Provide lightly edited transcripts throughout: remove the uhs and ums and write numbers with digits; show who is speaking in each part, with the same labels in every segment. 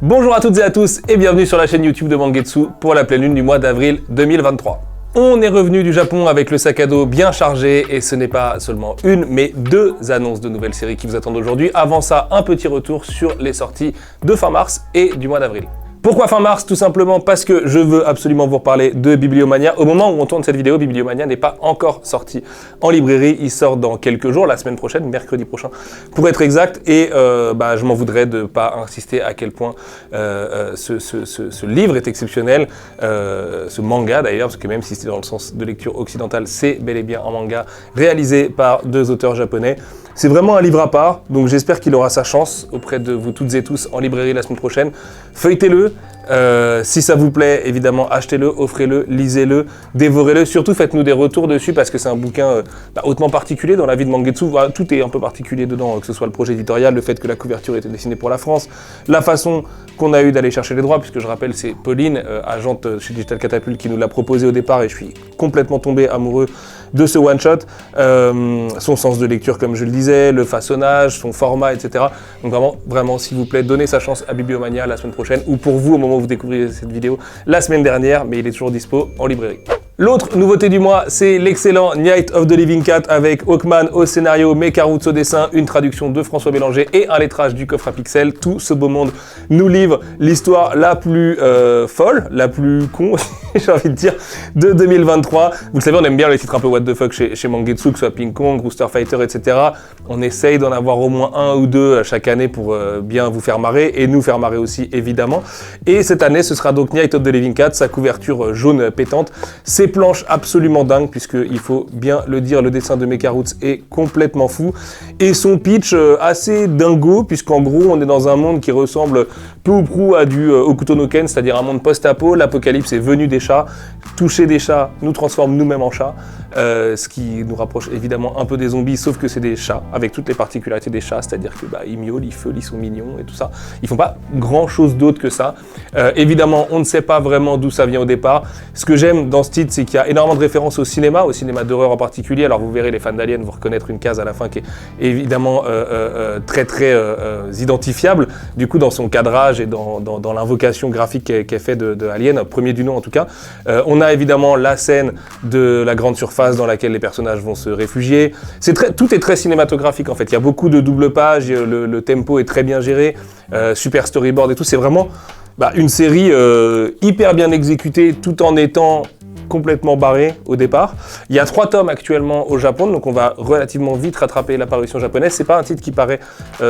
Speaker 1: Bonjour à toutes et à tous et bienvenue sur la chaîne YouTube de Mangetsu pour la pleine lune du mois d'avril 2023. On est revenu du Japon avec le sac à dos bien chargé et ce n'est pas seulement une mais deux annonces de nouvelles séries qui vous attendent aujourd'hui. Avant ça, un petit retour sur les sorties de fin mars et du mois d'avril. Pourquoi fin mars? Tout simplement parce que je veux absolument vous reparler de Bibliomania. Au moment où on tourne cette vidéo, Bibliomania n'est pas encore sorti en librairie. Il sort dans quelques jours, la semaine prochaine, mercredi prochain, pour être exact. Et je m'en voudrais de ne pas insister à quel point ce livre est exceptionnel. Ce manga d'ailleurs, parce que même si c'est dans le sens de lecture occidentale, c'est bel et bien un manga réalisé par deux auteurs japonais. C'est vraiment un livre à part, donc j'espère qu'il aura sa chance auprès de vous toutes et tous en librairie la semaine prochaine. Feuilletez-le, si ça vous plaît, évidemment, achetez-le, offrez-le, lisez-le, dévorez-le. Surtout, faites-nous des retours dessus parce que c'est un bouquin hautement particulier dans la vie de Mangetsu. Tout est un peu particulier dedans, que ce soit le projet éditorial, le fait que la couverture était dessinée pour la France, la façon qu'on a eu d'aller chercher les droits, puisque je rappelle, c'est Pauline, agente chez Digital Catapult, qui nous l'a proposé au départ et je suis complètement tombé amoureux de ce one-shot, son sens de lecture comme je le disais, le façonnage, son format, etc. Donc vraiment, s'il vous plaît, donnez sa chance à Bibliomania la semaine prochaine, ou pour vous au moment où vous découvrirez cette vidéo, la semaine dernière, mais il est toujours dispo en librairie. L'autre nouveauté du mois, c'est l'excellent Night of the Living Cat avec Hawkman au scénario, Mekaroots au dessin, une traduction de François Bélanger et un lettrage du coffre à pixels. Tout ce beau monde nous livre l'histoire la plus folle, la plus con, j'ai envie de dire, de 2023. Vous le savez, on aime bien les titres un peu what the fuck chez Mangetsu, que ce soit Ping Pong, Rooster Fighter, etc. On essaye d'en avoir au moins un ou deux chaque année pour bien vous faire marrer et nous faire marrer aussi, évidemment. Et cette année, ce sera donc Night of the Living Cat, sa couverture jaune pétante. C'est planche absolument dingue, puisqu'il faut bien le dire, le dessin de Mekaroots est complètement fou, et son pitch assez dingo, puisqu'en gros on est dans un monde qui ressemble peu ou prou à du Hokuto no Ken, c'est-à-dire un monde post-apo. L'apocalypse est venu des chats, toucher des chats nous transforme nous-mêmes en chats, ce qui nous rapproche évidemment un peu des zombies, sauf que c'est des chats, avec toutes les particularités des chats, c'est-à-dire que ils miaulent, ils feulent, ils sont mignons et tout ça. Ils font pas grand-chose d'autre que ça. Évidemment, on ne sait pas vraiment d'où ça vient au départ. Ce que j'aime dans ce titre, c'est qu'il y a énormément de références au cinéma d'horreur en particulier. Alors vous verrez, les fans d'Alien vont reconnaître une case à la fin qui est évidemment très identifiable, du coup dans son cadrage et dans l'invocation graphique qu'est fait de Alien, premier du nom en tout cas. On a évidemment la scène de la grande surface dans laquelle les personnages vont se réfugier. Tout est très cinématographique en fait, il y a beaucoup de double pages, le tempo est très bien géré, super storyboard et tout. C'est vraiment une série hyper bien exécutée tout en étant complètement barré au départ. Il y a 3 tomes actuellement au Japon, donc on va relativement vite rattraper l'apparition japonaise. C'est pas un titre qui paraît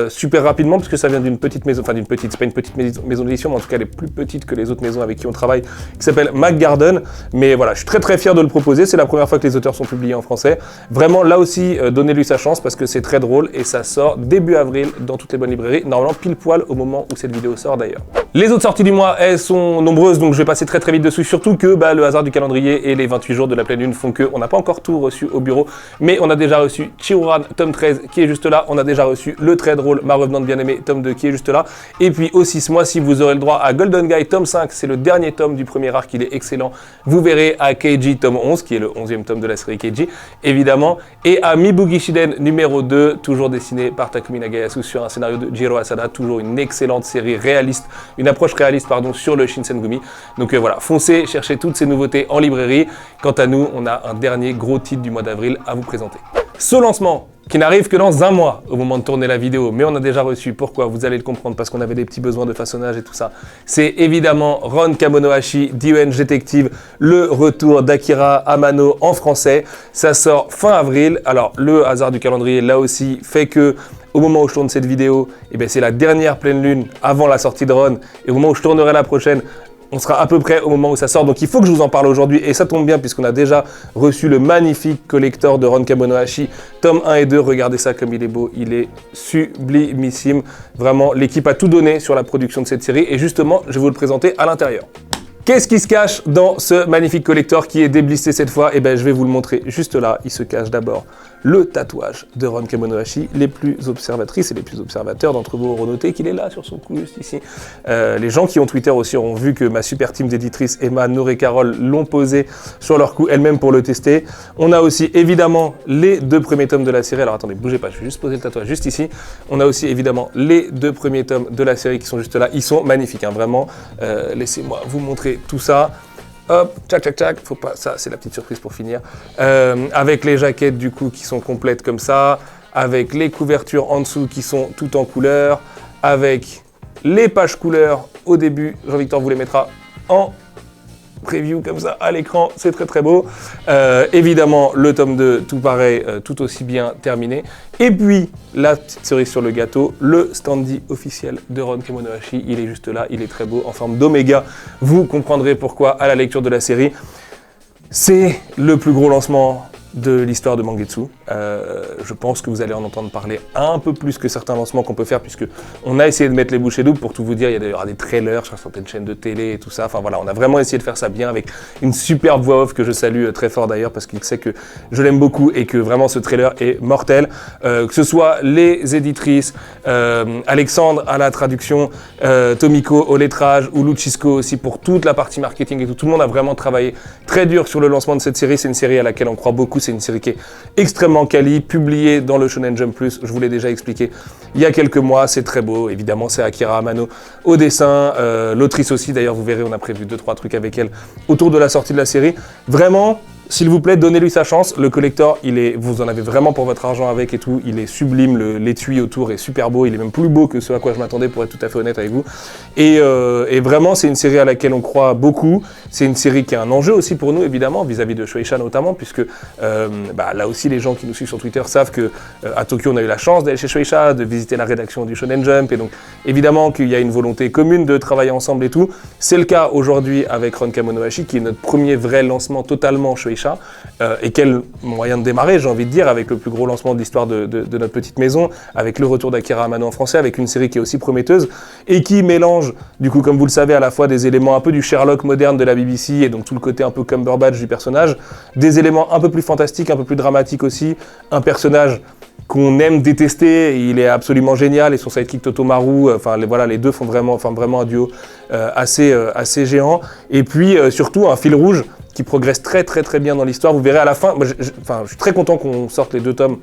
Speaker 1: super rapidement, parce que ça vient d'une petite maison, c'est pas une petite maison d'édition, mais en tout cas elle est plus petite que les autres maisons avec qui on travaille, qui s'appelle McGarden. Mais voilà, je suis très fier de le proposer. C'est la première fois que les auteurs sont publiés en français. Vraiment, là aussi, donnez-lui sa chance, parce que c'est très drôle, et ça sort début avril dans toutes les bonnes librairies, normalement pile poil au moment où cette vidéo sort d'ailleurs. Les autres sorties du mois, elles sont nombreuses, donc je vais passer très vite dessus, surtout que le hasard du calendrier et les 28 jours de la pleine lune font qu'on n'a pas encore tout reçu au bureau, mais on a déjà reçu Chihuran tome 13 qui est juste là, on a déjà reçu le très drôle Ma revenante bien-aimée tome 2 qui est juste là, et puis aussi ce mois-ci vous aurez le droit à Golden Guy tome 5, c'est le dernier tome du premier arc, il est excellent, vous verrez à Keiji tome 11 qui est le 11e tome de la série Keiji évidemment, et à Mibugi Shiden numéro 2, toujours dessiné par Takumi Nagayasu sur un scénario de Jiro Asada, toujours une excellente série réaliste, une approche réaliste sur le Shinsengumi. Donc voilà, foncez chercher toutes ces nouveautés en librairie. Quant à nous, on a un dernier gros titre du mois d'avril à vous présenter. Ce lancement, qui n'arrive que dans un mois au moment de tourner la vidéo, mais on a déjà reçu, pourquoi? Vous allez le comprendre, parce qu'on avait des petits besoins de façonnage et tout ça. C'est évidemment Ron Kamonohashi, The Detective, le retour d'Akira Amano en français. Ça sort fin avril. Alors, le hasard du calendrier, là aussi, fait que au moment où je tourne cette vidéo, c'est la dernière pleine lune avant la sortie de Ron, et au moment où je tournerai la prochaine, on sera à peu près au moment où ça sort, donc il faut que je vous en parle aujourd'hui, et ça tombe bien puisqu'on a déjà reçu le magnifique collector de Ron Kamonohashi, tome 1 et 2, regardez ça comme il est beau, il est sublimissime, vraiment l'équipe a tout donné sur la production de cette série, et justement je vais vous le présenter à l'intérieur. Qu'est-ce qui se cache dans ce magnifique collector qui est déblissé cette fois? Je vais vous le montrer juste là, il se cache d'abord le tatouage de Ron Kamonohashi. Les plus observatrices et les plus observateurs d'entre vous auront noté qu'il est là sur son cou, juste ici. Les gens qui ont Twitter aussi auront vu que ma super team d'éditrices, Emma, Nour et Carole, l'ont posé sur leur cou elles-mêmes pour le tester. On a aussi évidemment les 2 premiers tomes de la série. Alors attendez, bougez pas, je vais juste poser le tatouage juste ici. On a aussi évidemment les 2 premiers tomes de la série qui sont juste là. Ils sont magnifiques, hein, vraiment. Laissez-moi vous montrer tout ça. Hop, tchac, tchac, tchac, faut pas, ça c'est la petite surprise pour finir. Avec les jaquettes du coup qui sont complètes comme ça, avec les couvertures en dessous qui sont toutes en couleur, avec les pages couleurs au début, Jean-Victor vous les mettra en preview comme ça à l'écran, c'est très très beau. Évidemment le tome 2, tout pareil, tout aussi bien terminé. Et puis la petite cerise sur le gâteau, le standee officiel de Ron Kamonohashi, il est juste là, il est très beau, en forme d'oméga. Vous comprendrez pourquoi à la lecture de la série. C'est le plus gros lancement de l'histoire de Mangetsu. Je pense que vous allez en entendre parler un peu plus que certains lancements qu'on peut faire, puisque on a essayé de mettre les bouchées doubles. Pour tout vous dire, il y aura des trailers sur certaines chaînes de télé et tout ça. Enfin voilà, on a vraiment essayé de faire ça bien avec une superbe voix off que je salue très fort d'ailleurs, parce qu'il sait que je l'aime beaucoup et que vraiment ce trailer est mortel. Que ce soit les éditrices, Alexandre à la traduction, Tomiko au lettrage ou Luchisco aussi pour toute la partie marketing et tout. Tout le monde a vraiment travaillé très dur sur le lancement de cette série. C'est une série à laquelle on croit beaucoup. C'est une série qui est extrêmement quali, publiée dans le Shonen Jump Plus, je vous l'ai déjà expliqué il y a quelques mois, c'est très beau, évidemment c'est Akira Amano au dessin, l'autrice aussi d'ailleurs, vous verrez, on a prévu 2-3 trucs avec elle autour de la sortie de la série. Vraiment, s'il vous plaît, donnez-lui sa chance. Le collector, vous en avez vraiment pour votre argent avec et tout. Il est sublime, l'étui autour est super beau. Il est même plus beau que ce à quoi je m'attendais, pour être tout à fait honnête avec vous. Et vraiment, c'est une série à laquelle on croit beaucoup. C'est une série qui a un enjeu aussi pour nous, évidemment, vis-à-vis de Shueisha notamment, puisque là aussi, les gens qui nous suivent sur Twitter savent que à Tokyo, on a eu la chance d'aller chez Shueisha, de visiter la rédaction du Shonen Jump. Et donc, évidemment, qu'il y a une volonté commune de travailler ensemble et tout. C'est le cas aujourd'hui avec Ron Kamonohashi, qui est notre premier vrai lancement totalement Shueisha. Et quel moyen de démarrer, j'ai envie de dire, avec le plus gros lancement de l'histoire de notre petite maison, avec le retour d'Akira Amano en français, avec une série qui est aussi prometteuse et qui mélange, du coup, comme vous le savez, à la fois des éléments un peu du Sherlock moderne de la BBC et donc tout le côté un peu Cumberbatch du personnage, des éléments un peu plus fantastiques, un peu plus dramatiques aussi, un personnage qu'on aime détester, il est absolument génial, et son sidekick Totomaru, voilà, les deux font vraiment un duo assez géant, et puis surtout un fil rouge qui progresse très très très bien dans l'histoire. Vous verrez à la fin, je suis très content qu'on sorte les 2 tomes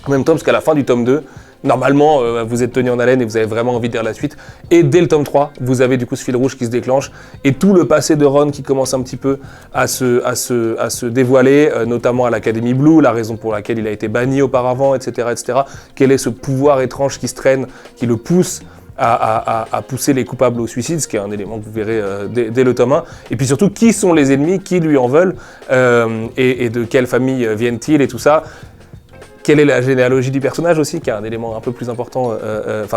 Speaker 1: en même temps, parce qu'à la fin du tome 2, normalement, vous êtes tenu en haleine et vous avez vraiment envie de lire la suite. Et dès le tome 3, vous avez du coup ce fil rouge qui se déclenche et tout le passé de Ron qui commence un petit peu à se dévoiler, notamment à l'Académie Blue, la raison pour laquelle il a été banni auparavant, etc., etc. Quel est ce pouvoir étrange qui se traîne, qui le pousse à pousser les coupables au suicide, ce qui est un élément que vous verrez dès le tome 1. Et puis surtout, qui sont les ennemis, qui lui en veulent, et de quelle famille viennent-ils et tout ça. Quelle est la généalogie du personnage aussi, qui est un élément un peu plus important,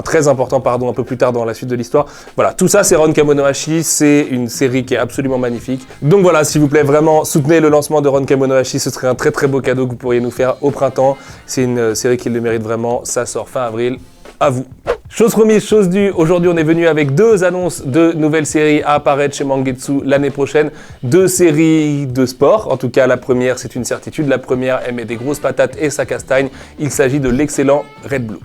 Speaker 1: très important, pardon, un peu plus tard dans la suite de l'histoire. Voilà, tout ça c'est Ron Kamonohashi, c'est une série qui est absolument magnifique. Donc voilà, s'il vous plaît, vraiment, soutenez le lancement de Ron Kamonohashi, ce serait un très très beau cadeau que vous pourriez nous faire au printemps. C'est une série qui le mérite vraiment, ça sort fin avril, à vous. Chose promise, chose due, aujourd'hui on est venu avec 2 annonces de nouvelles séries à apparaître chez Mangetsu l'année prochaine. 2 séries de sport, en tout cas la première c'est une certitude, la première elle met des grosses patates et ça castagne, il s'agit de l'excellent Red Blue.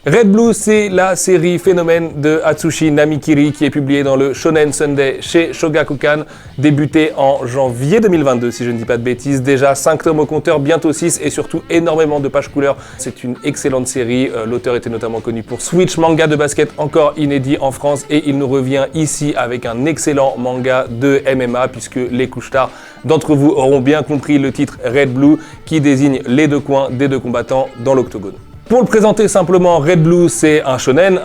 Speaker 1: Red Blue, c'est la série phénomène de Atsushi Namikiri qui est publiée dans le Shonen Sunday chez Shogakukan, débutée en janvier 2022 si je ne dis pas de bêtises. Déjà 5 tomes au compteur, bientôt 6 et surtout énormément de pages couleurs. C'est une excellente série, l'auteur était notamment connu pour Switch, manga de basket encore inédit en France et il nous revient ici avec un excellent manga de MMA puisque les couche-tard d'entre vous auront bien compris le titre Red Blue qui désigne les 2 coins des 2 combattants dans l'octogone. Pour le présenter simplement, Red Blue, c'est un shonen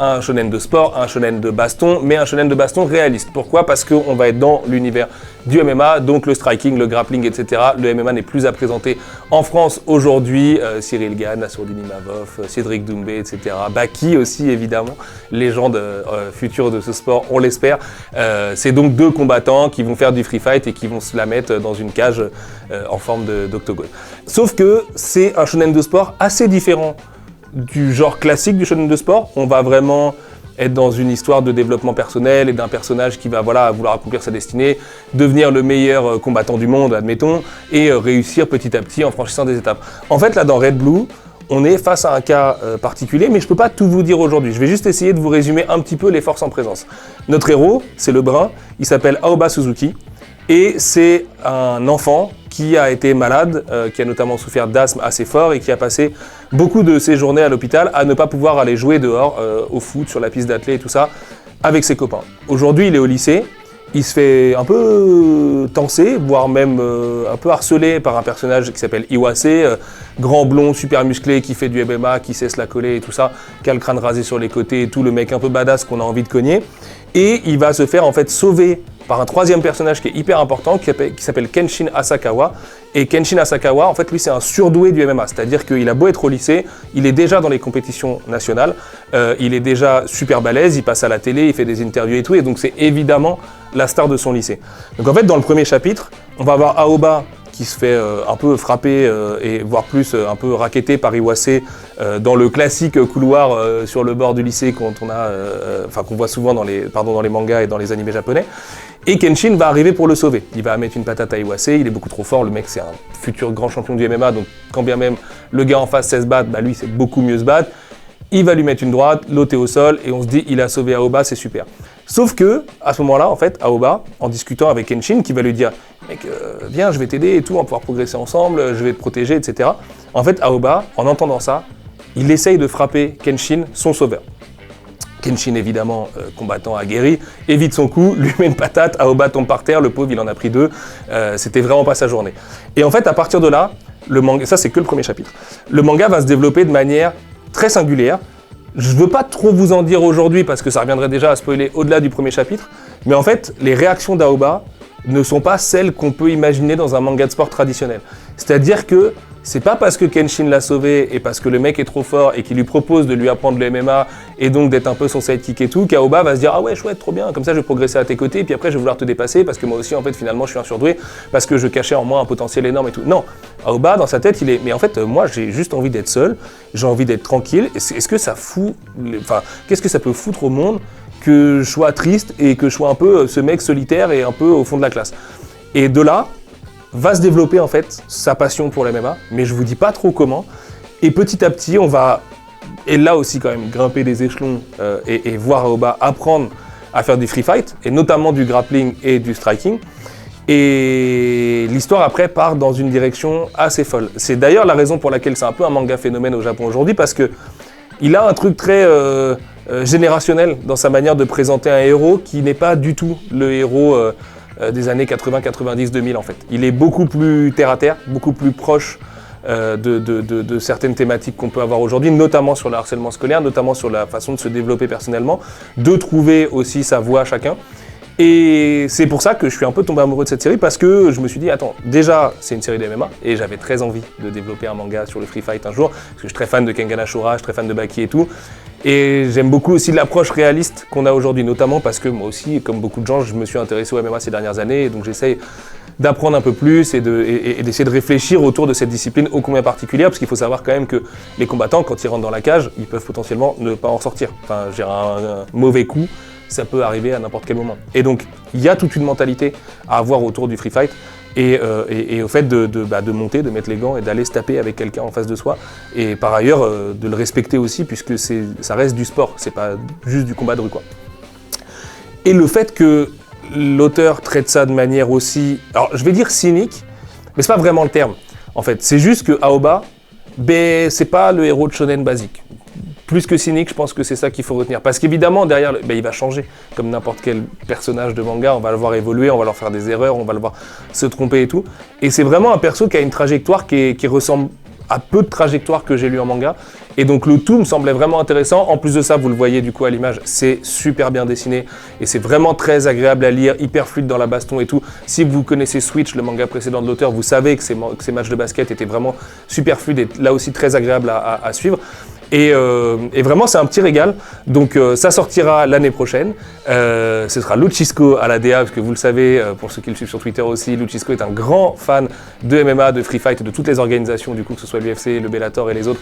Speaker 1: de sport, un shonen de baston, mais un shonen de baston réaliste. Pourquoi ? Parce qu'on va être dans l'univers du MMA, donc le striking, le grappling, etc. Le MMA n'est plus à présenter en France aujourd'hui. Cyril Gane, Nassourdine Imavov, Cédric Doumbé, etc. Baki aussi, évidemment, légende future de ce sport, on l'espère. C'est donc 2 combattants qui vont faire du free fight et qui vont se la mettre dans une cage en forme d'octogone. Sauf que c'est un shonen de sport assez différent du genre classique du shonen de sport. On va vraiment être dans une histoire de développement personnel et d'un personnage qui va vouloir accomplir sa destinée, devenir le meilleur combattant du monde, admettons, et réussir petit à petit en franchissant des étapes. En fait, là, dans Red Blue, on est face à un cas particulier, mais je ne peux pas tout vous dire aujourd'hui. Je vais juste essayer de vous résumer un petit peu les forces en présence. Notre héros, c'est le brun, il s'appelle Aoba Suzuki, et c'est un enfant qui a été malade, qui a notamment souffert d'asthme assez fort et qui a passé beaucoup de ses journées à l'hôpital à ne pas pouvoir aller jouer dehors, au foot, sur la piste d'athlée et tout ça, avec ses copains. Aujourd'hui, il est au lycée. Il se fait un peu tenser, voire même un peu harcelé par un personnage qui s'appelle Iwase, grand blond, super musclé, qui fait du MMA, qui sait se la coller et tout ça, qui a le crâne rasé sur les côtés et tout, le mec un peu badass qu'on a envie de cogner. Et il va se faire en fait sauver par un troisième personnage qui est hyper important, qui s'appelle Kenshin Asakawa. Et Kenshin Asakawa, en fait, lui, c'est un surdoué du MMA. C'est-à-dire qu'il a beau être au lycée, il est déjà dans les compétitions nationales, il est déjà super balèze, il passe à la télé, il fait des interviews et tout, et donc c'est évidemment la star de son lycée. Donc en fait, dans le premier chapitre, on va avoir Aoba qui se fait un peu frapper et voire plus un peu racketté par Iwase dans le classique couloir sur le bord du lycée qu'on voit souvent dans les mangas et dans les animés japonais. Et Kenshin va arriver pour le sauver. Il va mettre une patate à Iwase, il est beaucoup trop fort, le mec c'est un futur grand champion du MMA, donc quand bien même le gars en face sait se battre, lui c'est beaucoup mieux se battre. Il va lui mettre une droite, l'autre est au sol, et on se dit il a sauvé Aoba, c'est super. Sauf que, à ce moment-là, en fait, Aoba, en discutant avec Kenshin, qui va lui dire « Mec, viens, je vais t'aider et tout, on va pouvoir progresser ensemble, je vais te protéger, etc. » En fait, Aoba, en entendant ça, il essaye de frapper Kenshin, son sauveur. Kenshin, évidemment, combattant aguerri, évite son coup, lui met une patate, Aoba tombe par terre, le pauvre, il en a pris deux, c'était vraiment pas sa journée. Et en fait, à partir de là, le manga, ça c'est que le premier chapitre, le manga va se développer de manière très singulière. Je ne veux pas trop vous en dire aujourd'hui parce que ça reviendrait déjà à spoiler au-delà du premier chapitre, mais en fait, les réactions d'Aoba ne sont pas celles qu'on peut imaginer dans un manga de sport traditionnel. C'est-à-dire que c'est pas parce que Kenshin l'a sauvé et parce que le mec est trop fort et qu'il lui propose de lui apprendre le MMA et donc d'être un peu son sidekick et tout, qu'Aoba va se dire « Ah ouais, chouette, trop bien, comme ça je vais progresser à tes côtés et puis après je vais vouloir te dépasser parce que moi aussi en fait finalement je suis un surdoué parce que je cachais en moi un potentiel énorme et tout. » Non, Aoba dans sa tête il est « Mais en fait moi j'ai juste envie d'être seul, j'ai envie d'être tranquille, est-ce que ça fout... Enfin, qu'est-ce que ça peut foutre au monde que je sois triste et que je sois un peu ce mec solitaire et un peu au fond de la classe. » Et de là, va se développer en fait sa passion pour le MMA, mais je vous dis pas trop comment. Et petit à petit, on va, et là aussi quand même, grimper des échelons et voir Aoba apprendre à faire du free fight, et notamment du grappling et du striking. Et l'histoire après part dans une direction assez folle. C'est d'ailleurs la raison pour laquelle c'est un peu un manga phénomène au Japon aujourd'hui, parce que il a un truc très générationnel dans sa manière de présenter un héros qui n'est pas du tout le héros des années 80, 90, 2000 en fait. Il est beaucoup plus terre à terre, beaucoup plus proche de certaines thématiques qu'on peut avoir aujourd'hui, notamment sur le harcèlement scolaire, notamment sur la façon de se développer personnellement, de trouver aussi sa voie à chacun. Et c'est pour ça que je suis un peu tombé amoureux de cette série, parce que je me suis dit, attends, déjà c'est une série de MMA, et j'avais très envie de développer un manga sur le free fight un jour, parce que je suis très fan de Kengan Ashura, je suis très fan de Baki et tout. Et j'aime beaucoup aussi l'approche réaliste qu'on a aujourd'hui, notamment parce que moi aussi, comme beaucoup de gens, je me suis intéressé au MMA ces dernières années, et donc j'essaye d'apprendre un peu plus et d'essayer de réfléchir autour de cette discipline ô combien particulière, parce qu'il faut savoir quand même que les combattants, quand ils rentrent dans la cage, ils peuvent potentiellement ne pas en sortir. Enfin, j'ai un mauvais coup, ça peut arriver à n'importe quel moment. Et donc, il y a toute une mentalité à avoir autour du free fight, et au fait de monter, de mettre les gants et d'aller se taper avec quelqu'un en face de soi, et par ailleurs de le respecter aussi, puisque ça reste du sport, c'est pas juste du combat de rue, quoi. Et le fait que l'auteur traite ça de manière aussi, alors je vais dire cynique, mais c'est pas vraiment le terme, en fait. C'est juste que Aoba, c'est pas le héros de shonen basique. Plus que cynique, je pense que c'est ça qu'il faut retenir. Parce qu'évidemment, derrière, il va changer. Comme n'importe quel personnage de manga, on va le voir évoluer, on va leur faire des erreurs, on va le voir se tromper et tout. Et c'est vraiment un perso qui a une trajectoire qui ressemble à peu de trajectoires que j'ai lues en manga. Et donc le tout me semblait vraiment intéressant. En plus de ça, vous le voyez du coup à l'image, c'est super bien dessiné. Et c'est vraiment très agréable à lire, hyper fluide dans la baston et tout. Si vous connaissez Switch, le manga précédent de l'auteur, vous savez que ces matchs de basket étaient vraiment super fluides et là aussi très agréables à suivre. Et vraiment, c'est un petit régal. Donc, ça sortira l'année prochaine. Ce sera Luchisco à la DA, parce que vous le savez, pour ceux qui le suivent sur Twitter aussi, Luchisco est un grand fan de MMA, de Free Fight, de toutes les organisations, du coup, que ce soit l'UFC, le Bellator et les autres,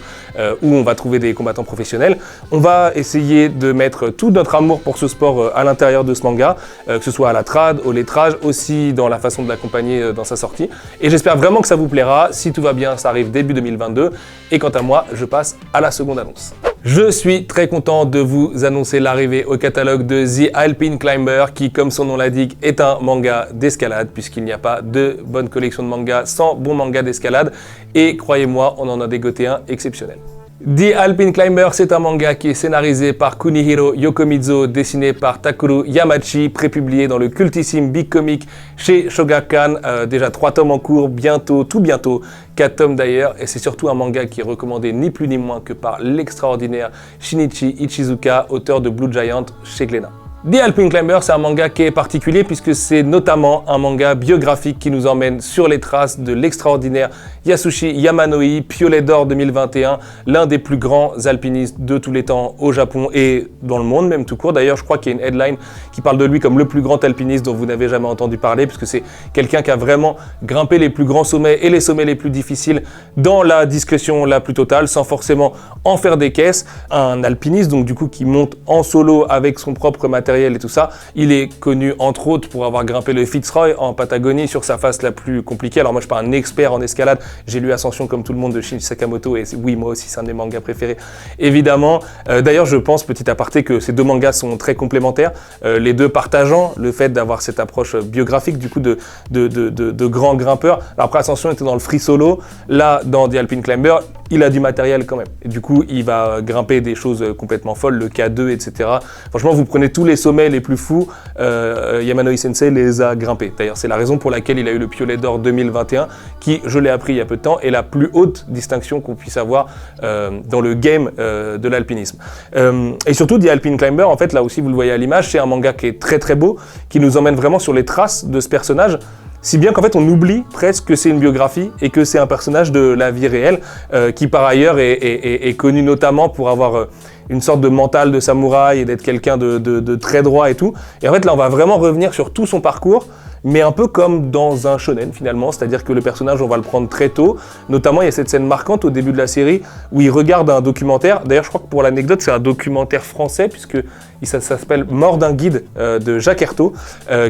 Speaker 1: où on va trouver des combattants professionnels. On va essayer de mettre tout notre amour pour ce sport à l'intérieur de ce manga, que ce soit à la trad, au lettrage, aussi dans la façon de l'accompagner dans sa sortie. Et j'espère vraiment que ça vous plaira. Si tout va bien, ça arrive début 2022. Et quant à moi, je passe à la seconde annonce. Je suis très content de vous annoncer l'arrivée au catalogue de The Alpine Climber qui, comme son nom l'indique, est un manga d'escalade puisqu'il n'y a pas de bonne collection de mangas sans bon manga d'escalade. Et croyez-moi, on en a dégoté un exceptionnel. The Alpine Climber, c'est un manga qui est scénarisé par Kunihiro Yokomizo, dessiné par Takeru Yamachi, prépublié dans le cultissime Big Comic chez Shogakukan. Déjà 3 tomes en cours, bientôt, tout bientôt, 4 tomes d'ailleurs, et c'est surtout un manga qui est recommandé ni plus ni moins que par l'extraordinaire Shinichi Ichizuka, auteur de Blue Giant chez Glénat. The Alpine Climber, c'est un manga qui est particulier puisque c'est notamment un manga biographique qui nous emmène sur les traces de l'extraordinaire Yasushi Yamanoi, Piolet d'or 2021, l'un des plus grands alpinistes de tous les temps au Japon et dans le monde même tout court. D'ailleurs, je crois qu'il y a une headline qui parle de lui comme le plus grand alpiniste dont vous n'avez jamais entendu parler puisque c'est quelqu'un qui a vraiment grimpé les plus grands sommets et les sommets les plus difficiles dans la discrétion la plus totale sans forcément en faire des caisses. Un alpiniste donc du coup qui monte en solo avec son propre matériel et tout ça. Il est connu entre autres pour avoir grimpé le Fitzroy en Patagonie sur sa face la plus compliquée. Alors moi je suis pas un expert en escalade, j'ai lu Ascension comme tout le monde de Shinichi Sakamoto et oui moi aussi c'est un de mes mangas préférés évidemment. D'ailleurs je pense petit aparté que ces deux mangas sont très complémentaires, les deux partageant le fait d'avoir cette approche biographique du coup de grands grimpeurs. Alors après Ascension était dans le free solo, là dans The Alpine Climber il a du matériel quand même. Et du coup, il va grimper des choses complètement folles, le K2, etc. Franchement, vous prenez tous les sommets les plus fous, Yamanoi Sensei les a grimpés. D'ailleurs, c'est la raison pour laquelle il a eu le Piolet d'or 2021, qui, je l'ai appris il y a peu de temps, est la plus haute distinction qu'on puisse avoir dans le game de l'alpinisme. Et surtout, The Alpine Climber, en fait, là aussi, vous le voyez à l'image, c'est un manga qui est très très beau, qui nous emmène vraiment sur les traces de ce personnage. Si bien qu'en fait on oublie presque que c'est une biographie et que c'est un personnage de la vie réelle qui par ailleurs est connu notamment pour avoir une sorte de mental de samouraï et d'être quelqu'un de très droit et tout. Et en fait là on va vraiment revenir sur tout son parcours, mais un peu comme dans un shonen finalement, c'est-à-dire que le personnage on va le prendre très tôt, notamment il y a cette scène marquante au début de la série où il regarde un documentaire, d'ailleurs je crois que pour l'anecdote c'est un documentaire français puisque ça s'appelle Mort d'un guide de Jacques Hertaut,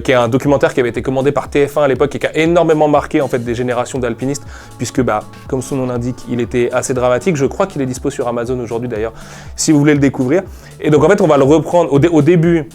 Speaker 1: qui est un documentaire qui avait été commandé par TF1 à l'époque et qui a énormément marqué en fait des générations d'alpinistes puisque comme son nom l'indique il était assez dramatique, je crois qu'il est dispo sur Amazon aujourd'hui d'ailleurs si vous voulez le découvrir. Et donc en fait on va le reprendre au début.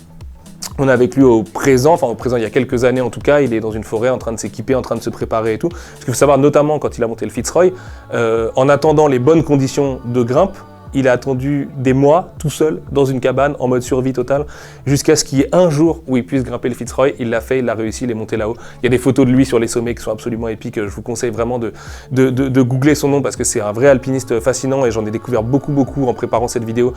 Speaker 1: On est avec lui au présent il y a quelques années en tout cas, il est dans une forêt en train de s'équiper, en train de se préparer et tout. Parce qu'il faut savoir notamment quand il a monté le Fitzroy, en attendant les bonnes conditions de grimpe, il a attendu des mois tout seul dans une cabane en mode survie totale jusqu'à ce qu'il y ait un jour où il puisse grimper le Fitzroy. Il l'a fait, il l'a réussi, il est monté là-haut. Il y a des photos de lui sur les sommets qui sont absolument épiques. Je vous conseille vraiment de googler son nom parce que c'est un vrai alpiniste fascinant et j'en ai découvert beaucoup en préparant cette vidéo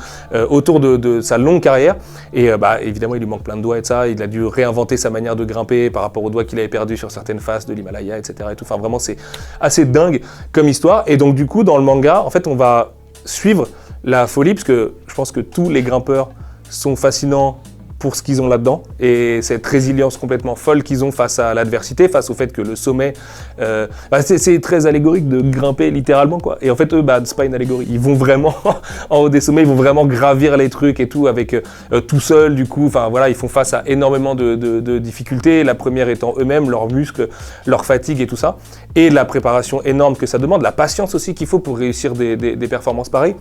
Speaker 1: autour de sa longue carrière. Et évidemment, il lui manque plein de doigts et ça. Il a dû réinventer sa manière de grimper par rapport aux doigts qu'il avait perdus sur certaines faces de l'Himalaya, etc. Et tout. Enfin, vraiment, c'est assez dingue comme histoire. Et donc, du coup, dans le manga, en fait, on va suivre la folie, parce que je pense que tous les grimpeurs sont fascinants pour ce qu'ils ont là-dedans, et cette résilience complètement folle qu'ils ont face à l'adversité, face au fait que le sommet, c'est très allégorique de grimper littéralement, quoi. Et en fait, eux, c'est pas une allégorie, ils vont vraiment en haut des sommets, ils vont vraiment gravir les trucs et tout, avec tout seul, du coup, enfin voilà, ils font face à énormément de difficultés, la première étant eux-mêmes, leurs muscles, leur fatigue et tout ça, et la préparation énorme que ça demande, la patience aussi qu'il faut pour réussir des performances pareilles.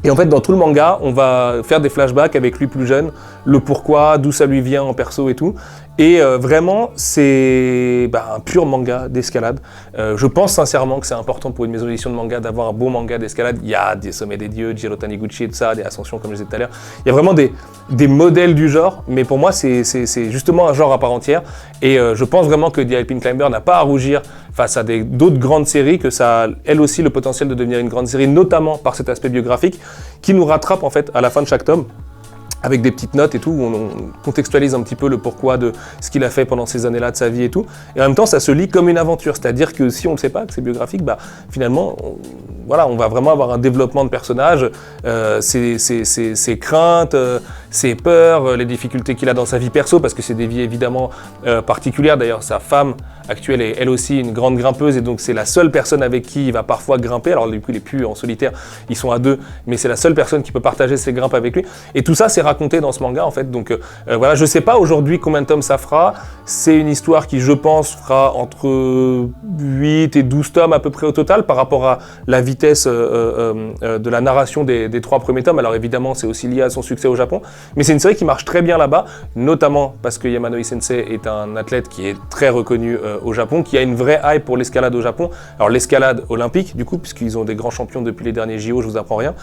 Speaker 1: Et en fait, dans tout le manga, on va faire des flashbacks avec lui plus jeune, le pourquoi, d'où ça lui vient en perso et tout. Et vraiment, c'est un pur manga d'escalade. Je pense sincèrement que c'est important pour une maison d'édition de manga d'avoir un bon manga d'escalade. Il y a des sommets des dieux, Jiro Taniguchi et tout ça, des ascensions comme je disais tout à l'heure. Il y a vraiment des modèles du genre, mais pour moi, c'est justement un genre à part entière. Et je pense vraiment que The Alpine Climber n'a pas à rougir face à d'autres grandes séries, que ça a elle aussi le potentiel de devenir une grande série, notamment par cet aspect biographique, qui nous rattrape en fait à la fin de chaque tome, avec des petites notes et tout, où on contextualise un petit peu le pourquoi de ce qu'il a fait pendant ces années-là de sa vie et tout. Et en même temps, ça se lit comme une aventure, c'est-à-dire que si on ne sait pas que c'est biographique, finalement, voilà, on va vraiment avoir un développement de personnage, ses craintes, ses peurs, les difficultés qu'il a dans sa vie perso, parce que c'est des vies évidemment particulières. D'ailleurs, sa femme actuelle est elle aussi une grande grimpeuse, et donc c'est la seule personne avec qui il va parfois grimper. Alors du coup, il est plus en solitaire, ils sont à deux, mais c'est la seule personne qui peut partager ses grimpes avec lui. Et tout ça, c'est raconté dans ce manga en fait. Donc voilà, je sais pas aujourd'hui combien de tomes ça fera. C'est une histoire qui, je pense, fera entre 8 et 12 tomes à peu près au total, par rapport à la vitesse de la narration des 3 premiers tomes. Alors évidemment, c'est aussi lié à son succès au Japon, mais c'est une série qui marche très bien là-bas, notamment parce que Yamanoi Sensei est un athlète qui est très reconnu au Japon, qui a une vraie hype pour l'escalade au Japon. Alors l'escalade olympique, du coup, puisqu'ils ont des grands champions depuis les derniers JO, je vous apprends rien,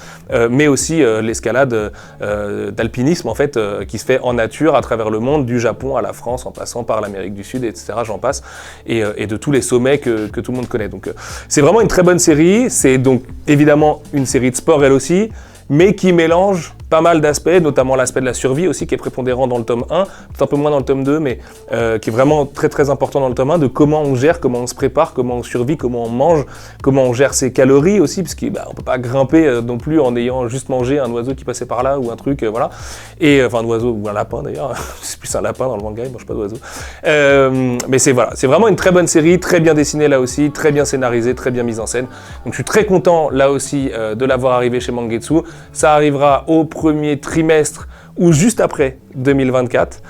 Speaker 1: mais aussi l'escalade d'alpinisme, en fait, qui se fait en nature à travers le monde, du Japon à la France, en passant par l'Amérique du Sud, etc., j'en passe, et de tous les sommets que tout le monde connaît. Donc c'est vraiment une très bonne série. C'est donc évidemment une série de sport elle aussi, mais qui mélange pas mal d'aspects, notamment l'aspect de la survie aussi, qui est prépondérant dans le tome 1, peut-être un peu moins dans le tome 2, mais qui est vraiment très très important dans le tome 1, de comment on gère, comment on se prépare, comment on survit, comment on mange, comment on gère ses calories aussi, parce qu'on peut pas grimper non plus en ayant juste mangé un oiseau qui passait par là, ou un truc, voilà. Et enfin un oiseau, ou un lapin d'ailleurs, c'est plus un lapin dans le manga, il mange pas d'oiseau. Mais c'est voilà, c'est vraiment une très bonne série, très bien dessinée là aussi, très bien scénarisée, très bien mise en scène. Donc je suis très content là aussi de l'avoir arrivé chez Mangetsu. Ça arrivera au premier trimestre ou juste après 2024.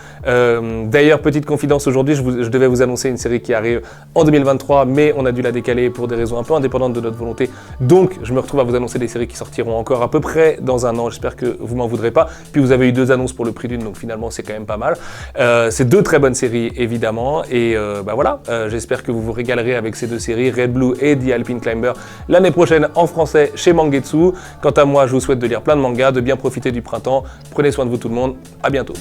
Speaker 1: D'ailleurs, petite confidence aujourd'hui, je devais vous annoncer une série qui arrive en 2023, mais on a dû la décaler pour des raisons un peu indépendantes de notre volonté. Donc, je me retrouve à vous annoncer des séries qui sortiront encore à peu près dans un an. J'espère que vous m'en voudrez pas. Puis vous avez eu 2 annonces pour le prix d'une, donc finalement, c'est quand même pas mal. C'est 2 très bonnes séries, évidemment. Et voilà, j'espère que vous vous régalerez avec ces 2 séries, Red Blue et The Alpine Climber, l'année prochaine en français chez Mangetsu. Quant à moi, je vous souhaite de lire plein de mangas, de bien profiter du printemps. Prenez soin de vous tout le monde. À bientôt.